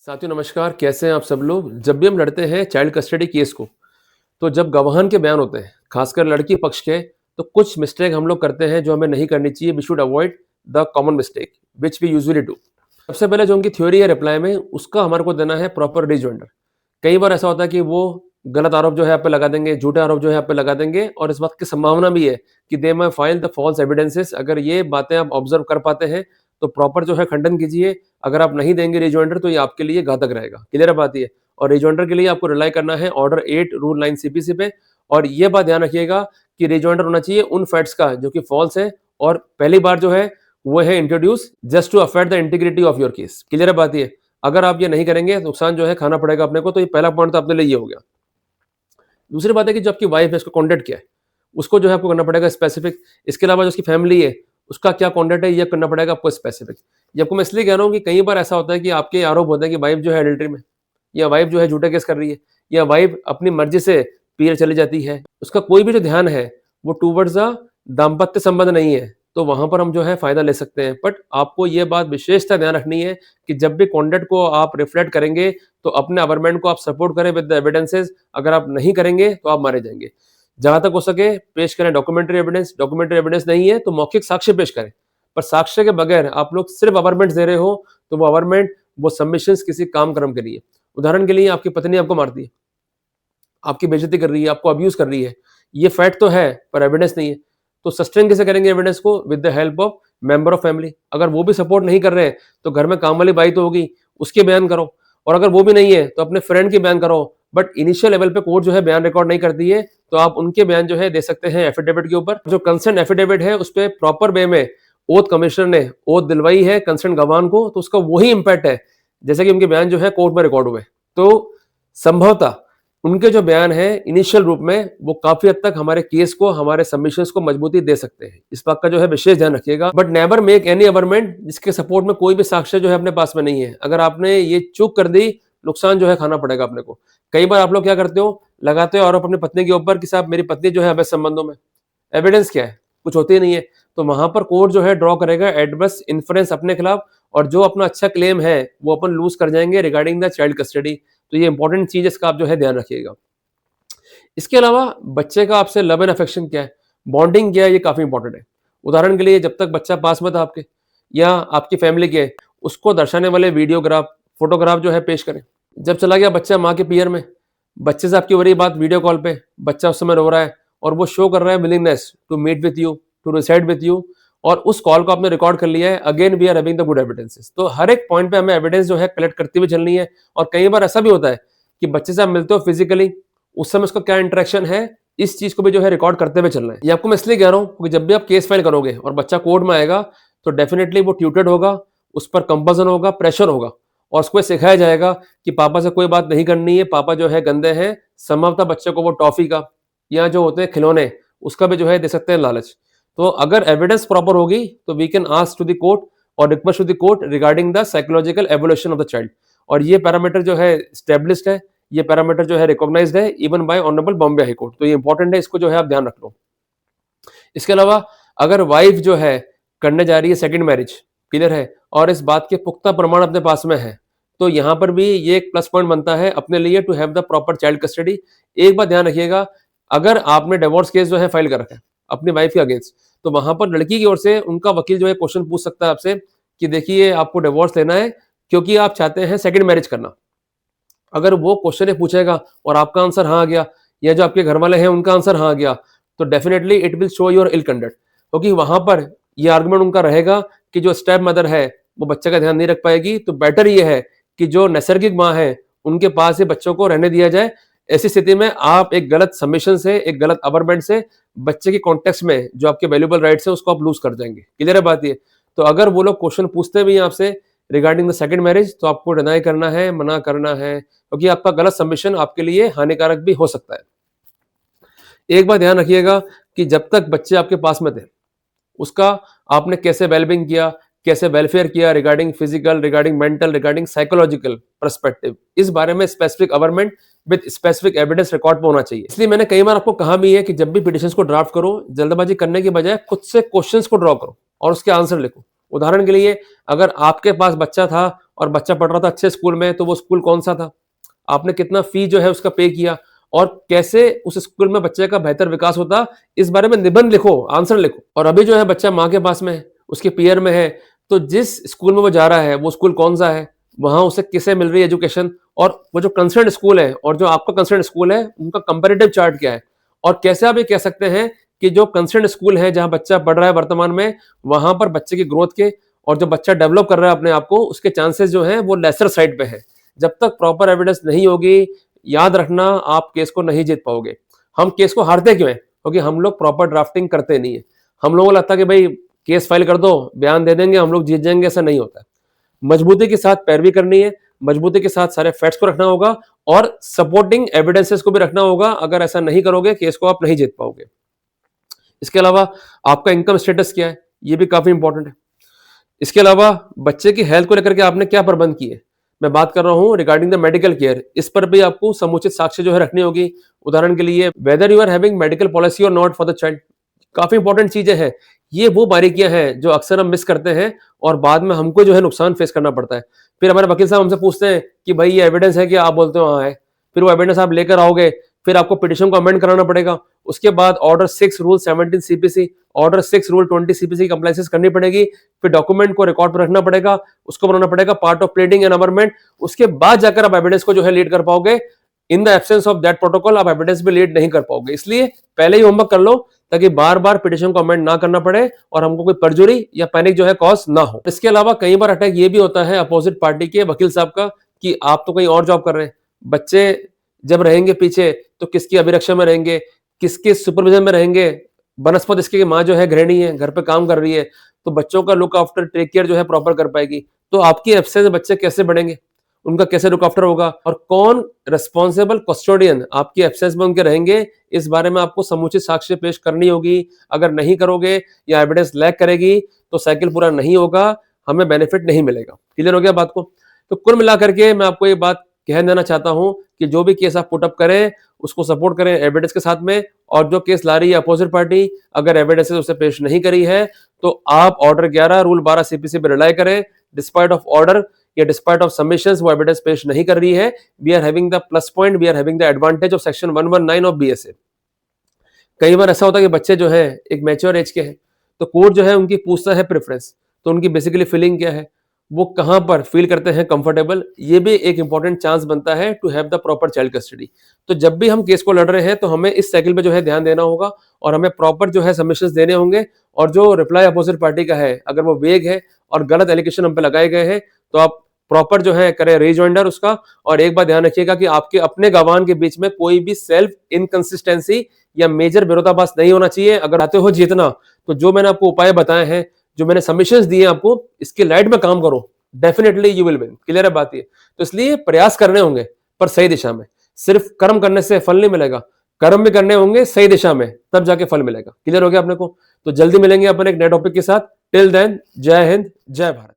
साथियों नमस्कार, कैसे हैं आप सब लोग। जब भी हम लड़ते हैं चाइल्ड कस्टडी केस को, तो जब गवाहान के बयान होते हैं, खासकर लड़की पक्ष के, तो कुछ मिस्टेक हम लोग करते हैं जो हमें नहीं करनी चाहिए। We should avoid the common mistake which we usually do. सबसे पहले जो उनकी थ्योरी है रिप्लाई में, उसका हमारे को देना है प्रॉपर रिजॉइंडर। कई बार ऐसा होता है कि वो गलत आरोप जो है आप पे लगा देंगे, झूठे आरोप जो है आप पे लगा देंगे, और इस बात की संभावना भी है कि दे मे फाइल द फॉल्स एविडेंसेस। अगर ये बातें आप ऑब्जर्व कर पाते हैं तो प्रॉपर जो है खंडन कीजिए। अगर आप नहीं देंगे रिजॉइंडर तो ये आपके लिए घातक रहेगा। क्लियर है बात ये। और रिजॉइंडर के लिए आपको रिलाई करना है ऑर्डर 8 रूल 9 सीपीसी पे। और ये बात ध्यान रखिएगा कि रिजॉइंडर होना चाहिए उन फैक्ट्स का जो कि फॉल्स है, और पहली बार जो है वो है introduce just to affect the integrity of your case. Clear है बात ये। अगर आप ये नहीं करेंगे नुकसान जो है खाना पड़ेगा अपने को। तो ये पहला पॉइंट तो अपने लिए ये हो गया। दूसरी बात है कि जो आपकी वाइफ है उसका कॉन्टेक्ट क्या है, उसको जो है आपको करना पड़ेगा स्पेसिफिक। इसके अलावा जो उसकी फैमिली है उसका क्या कॉन्टेक्ट है ये करना पड़ेगा आपको स्पेसिफिक। ये आपको मैं इसलिए कह रहा हूँ कि कई बार ऐसा होता है कि आपके आरोप होते हैं कि वाइफ जो है एडल्ट्री में, या वाइफ जो है झूठा केस कर रही है, या वाइफ अपनी मर्जी से पीर चली जाती है। उसका कोई भी जो ध्यान है वो टूवर्ड्स द दाम्पत्य संबंध नहीं है, तो वहां पर हम जो है फायदा ले सकते हैं। बट आपको ये बात विशेषता ध्यान रखनी है कि जब भी कॉन्टेक्ट को आप रिफ्लेक्ट करेंगे तो अपने अवर्मेंट को आप सपोर्ट करें विद द एविडेंसेस। अगर आप नहीं करेंगे तो आप मारे जाएंगे। जहां तक हो सके पेश करें डॉक्यूमेंट्री एविडेंस। डॉक्यूमेंट्री एविडेंस नहीं है तो मौखिक साक्ष्य पेश करें। पर साक्ष्य के बगैर आप लोग सिर्फ अवर्मेंट दे रहे हो तो वो अवर्मेंट, वो सबमिशंस किसी काम कर्म के लिए। उदाहरण के लिए आपकी पत्नी आपको मारती है, आपकी बेइज्जती कर रही है, आपको अब्यूज कर रही है, ये फैक्ट तो है पर एविडेंस नहीं है। तो सस्टेन कैसे करेंगे एविडेंस को? With the help of member of family. अगर वो भी सपोर्ट नहीं कर रहे हैं तो घर में काम वाली बाई तो होगी, उसके बयान करो। और अगर वो भी नहीं है तो अपने फ्रेंड के बयान करो। बट इनिशियल लेवल पे कोर्ट जो है बयान रिकॉर्ड नहीं करती है, तो आप उनके बयान जो है दे सकते हैं एफिडेविट के ऊपर। जो कंसर्न एफिडेविट है उस पर प्रॉपर वे में ओथ कमिश्नर ने ओथ दिलवाई है कंसर्न गवाह को, तो उसका वही इंपैक्ट है जैसे कि उनके बयान जो है कोर्ट में रिकॉर्ड हुए। तो संभवतः उनके जो बयान है इनिशियल रूप में वो काफी हद तक हमारे केस को, हमारे सबमिशंस को मजबूती दे सकते हैं। इस बात का जो है विशेष ध्यान रखिएगा। बट नेवर मेक एनी अवर्मेंट जिसके सपोर्ट में कोई भी साक्ष्य जो है अपने पास में नहीं है। अगर आपने ये चूक कर दी, नुकसान जो है खाना पड़ेगा अपने को। कई बार आप लोग क्या करते हो, लगाते हो आरोप अपनी पत्नी के ऊपर कि साहब मेरी पत्नी जो है अवैध संबंधों में। एविडेंस क्या है? कुछ होती नहीं है। तो वहां पर कोर्ट जो है ड्रॉ करेगा एडवर्स इन्फ्रेंस अपने खिलाफ, और जो अपना अच्छा क्लेम है वो अपन लूज कर जाएंगे रिगार्डिंग द चाइल्ड कस्टडी। तो ये इंपॉर्टेंट चीज इसका आप जो है ध्यान रखिएगा। इसके अलावा बच्चे का आपसे लव एंड अफेक्शन क्या है, बॉन्डिंग क्या है, ये काफी इंपॉर्टेंट है। उदाहरण के लिए जब तक बच्चा पास में था आपके या आपकी फैमिली के, उसको दर्शाने वाले वीडियोग्राफ, फोटोग्राफ जो है पेश करें। जब चला गया बच्चा माँ के पियर में, बच्चे से आपकी हो रही बात वीडियो कॉल पे, बच्चा उस समय रो रहा है और वो शो कर रहा है willingness to meet with you, to reside with you, और उस कॉल को आपने रिकॉर्ड कर लिया है। Again we are having the good evidences. तो हर एक पॉइंट पे हमें एविडेंस जो है कलेक्ट करते हुए चलनी है। और कई बार ऐसा भी होता है कि बच्चे से आप मिलते हो फिजिकली, उस समय उसका क्या इंटरेक्शन है, इस चीज को भी जो है रिकॉर्ड करते हुए चलना है। ये आपको मैं इसलिए कह रहा हूँ क्योंकि जब भी आप केस फाइल करोगे और बच्चा कोर्ट में आएगा तो डेफिनेटली वो ट्यूटेड होगा, उस पर कंपल्सन होगा, प्रेशर होगा, और उसको सिखाया जाएगा कि पापा से कोई बात नहीं करनी है, पापा जो है गंदे हैं। संभवतः बच्चे को वो टॉफी का या जो होते हैं खिलौने उसका भी जो है दे सकते हैं लालच। तो अगर एविडेंस प्रॉपर होगी तो we can ask to the court और request to the court regarding the psychological evolution of the child. और ये पैरामीटर जो है स्टेब्लिश्ड है, ये पैरामीटर जो है रिकॉग्नाइज्ड है even bye honourable Bombay high court. तो ये इंपॉर्टेंट है, इसको जो है आप ध्यान रख लो। इसके अलावा अगर वाइफ जो है करने जा रही है सेकंड मैरिज, क्लियर है, और इस बात के पुख्ता प्रमाण अपने पास में है, तो यहां पर भी ये एक प्लस पॉइंट बनता है अपने लिए to have the proper child custody. एक बात ध्यान रखिएगा, अगर आपने डिवोर्स केस जो है फाइल कर रखा है अपनी वाइफ के अगेंस्ट, तो वहां पर लड़की की ओर से उनका वकील जो है क्वेश्चन पूछ सकता है आपसे कि देखिए आपको डिवोर्स लेना है क्योंकि आप चाहते हैं सेकंड मैरिज करना। अगर वो क्वेश्चन पूछेगा और आपका आंसर हाँ आ गया, या जो आपके घर वाले हैं उनका आंसर हाँ आ गया, तो definitely it will show your ill conduct. क्योंकि वहां पर ये आर्गुमेंट उनका रहेगा कि जो स्टेप मदर है वो बच्चे का ध्यान नहीं रख पाएगी। तो बेटर ये है कि जो नैसर्गिक माँ है उनके पास ही बच्चों को रहने दिया जाए। ऐसी स्थिति में आप एक गलत सबमिशन से, एक गलत अबरमेंट से बच्चे के कॉन्टेक्स्ट में जो आपके वैल्यूबल राइट्स है उसको आप लूज कर जाएंगे। क्लियर है बात ये। तो अगर वो लोग क्वेश्चन पूछते भी हैं आपसे रिगार्डिंग द सेकंड मैरिज, तो आपको डिनाई करना है, मना करना है, क्योंकि आपका गलत सबमिशन आपके लिए हानिकारक भी हो सकता है। एक बात ध्यान रखिएगा कि जब तक बच्चे आपके पास में थे उसका आपने कैसे वेलबींग किया, कैसे वेलफेयर किया, regarding physical, regarding mental, regarding psychological perspective, इस बारे में specific government with specific evidence record पे होना चाहिए। इसलिए मैंने कई बार आपको कहा भी है कि जब भी पिटिशंस को ड्राफ्ट करो, जल्दबाजी करने की बजाय खुद से क्वेश्चंस को ड्रॉ करो और उसके आंसर लिखो। उदाहरण के लिए अगर आपके पास बच्चा था और बच्चा पढ़ रहा था अच्छे स्कूल में, तो वो स्कूल कौन-सा था? आपने कितना फी जो है उसका पे किया और कैसे उस स्कूल में बच्चे का बेहतर विकास होता, इस बारे में निबंध लिखो, आंसर लिखो। और अभी जो है बच्चा माँ के पास में है, उसके पीयर में है, तो जिस स्कूल में वो जा रहा है, वो स्कूल कौन-सा है? वहाँ उसे किससे मिल रही है एजुकेशन? और वो जो कंसर्न्ड स्कूल है और जो आपका कंसर्न्ड स्कूल है, उनका कंपैरेटिव चार्ट क्या है? और कैसे आप ये कह सकते हैं कि जो कंसर्न्ड स्कूल है, जहाँ बच्चा पढ़ रहा है वर्तमान में, वहाँ पर बच्चे की ग्रोथ के और जो बच्चा डेवलप कर रहा है अपने आप को, उसके चांसेस जो हैं, वो लेसर साइड पे है। जब तक प्रॉपर एविडेंस नहीं होगी, याद रखना आप केस को नहीं जीत पाओगे। हम केस को हारते क्यों हैं? क्योंकि हम लोग प्रॉपर ड्राफ्टिंग करते नहीं है। हम लोगों को लगता है कि भाई केस फाइल कर दो, बयान दे देंगे, हम लोग जीत जाएंगे, ऐसा नहीं होता है। मजबूती के साथ पैरवी करनी है, मजबूती के साथ सारे फैक्ट्स को रखना होगा और सपोर्टिंग एविडेंसेस को भी रखना होगा। अगर ऐसा नहीं करोगे, केस को आप नहीं जीत पाओगे। इसके अलावा आपका इनकम स्टेटस क्या है, ये भी काफी इंपॉर्टेंट है। इसके अलावा बच्चे की हेल्थ को लेकर के आपने क्या प्रबंध किए? मैं बात कर रहा हूं रिगार्डिंग द मेडिकल केयर, इस पर भी आपको समुचित साक्ष्य जो है रखनी होगी। उदाहरण के लिए whether you are having medical policy और नॉट फॉर द चाइल्ड, काफी इंपॉर्टेंट चीजें हैं। ये वो बारीकियां हैं जो अक्सर हम मिस करते हैं और बाद में हमको जो है नुकसान फेस करना पड़ता है। फिर हमारे वकील साहब हमसे पूछते हैं कि भाई ये एविडेंस है कि आप बोलते हो हाँ है। फिर वो एविडेंस आप लेकर आओगे, फिर आपको पिटिशन को अमेंड कराना पड़ेगा। उसके बाद order 6 rule 17 CPC, order 6 rule 20 CPC compliances करनी पड़ेगी। फिर डॉक्यूमेंट को रिकॉर्ड पर रखना पड़ेगा, उसको बनाना पड़ेगा पार्ट ऑफ प्लीडिंग एंड अमरमेंट। उसके बाद जाकर आप एविडेंस को जो है लीड कर पाओगे। In the absence of that protocol आप एविडेंस भी लीड नहीं कर पाओगे। इसलिए पहले ही होमवर्क कर लो ताकि बार बार पिटिशन को अमेंड ना करना पड़े और हमको कोई परजुरी या पैनिक जो है कॉज ना हो। इसके अलावा कई बार अटैक ये भी होता है अपोजिट पार्टी के वकील साहब का कि आप तो कहीं और जॉब कर रहे हैं, बच्चे जब रहेंगे पीछे तो किसकी अभिरक्षा में रहेंगे, किसके सुपरविजन में रहेंगे। बनस्पत इसकी कि माँ जो है गृहिणी है, घर पे काम कर रही है, तो बच्चों का लुक आफ्टर टेक केयर जो है प्रॉपर कर पाएगी। तो आपकी एब्सेंस में बच्चे कैसे बढ़ेंगे, उनका कैसे लुक आफ्टर होगा और कौन रिस्पॉन्सिबल कस्टोडियन आपकी एब्सेंस में उनके रहेंगे, इस बारे में आपको समुचित साक्ष्य पेश करनी होगी। अगर नहीं करोगे या एविडेंस लैक करेगी तो साइकिल पूरा नहीं होगा, हमें बेनिफिट नहीं मिलेगा। क्लियर हो गया बात को? तो कुल मिलाकर के मैं आपको ये बात कह देना चाहता हूं कि जो भी केस आप पुटअप करें उसको सपोर्ट करें एविडेंस के साथ में, और जो केस ला रही है अपोजिट पार्टी अगर एविडेंस उसे पेश नहीं करी है तो आप ऑर्डर 11 रूल 12 सीपीसी पर रिलाई करें। डिस्पाइट ऑफ ऑर्डर या डिस्पाइट ऑफ सबमिशंस वो एविडेंस पेश नहीं कर रही है, we are having the plus point, we are having the advantage of section 119 of BSA. कई बार ऐसा होता है कि बच्चे जो है एक मैच्योर एज के हैं, तो कोर्ट जो है उनकी पूछता है प्रेफरेंस, तो उनकी बेसिकली फीलिंग क्या है, वो कहां पर फील करते हैं कंफर्टेबल, ये भी एक इंपॉर्टेंट चांस बनता है to have the proper child custody. तो जब भी हम केस को लड़ रहे हैं तो हमें इस साइकिल पे जो है ध्यान देना होगा और हमें प्रॉपर जो है सबमिशंस देने होंगे। और जो रिप्लाई अपोजिट पार्टी का है अगर वो वेग है और गलत एलिगेशन हम पे लगाए गए हैं तो आप प्रॉपर जो है करें रिजॉइंडर उसका। और एक बात ध्यान रखिएगा कि आपके अपने गवाह के बीच में कोई भी सेल्फ इनकंसिस्टेंसी या मेजर विरोधाभास नहीं होना चाहिए। अगर आते हो जीतना तो जो मैंने आपको उपाय बताए हैं, जो मैंने सबमिशंस दिए आपको, इसके लाइट में काम करो, definitely you will win. Clear है बात ये? तो इसलिए प्रयास करने होंगे पर सही दिशा में, सिर्फ कर्म करने से फल नहीं मिलेगा, कर्म भी करने होंगे सही दिशा में, तब जाके फल मिलेगा। क्लियर हो गया अपने को? तो जल्दी मिलेंगे अपन एक नए टॉपिक के साथ। टिल देन जय हिंद, जय भारत।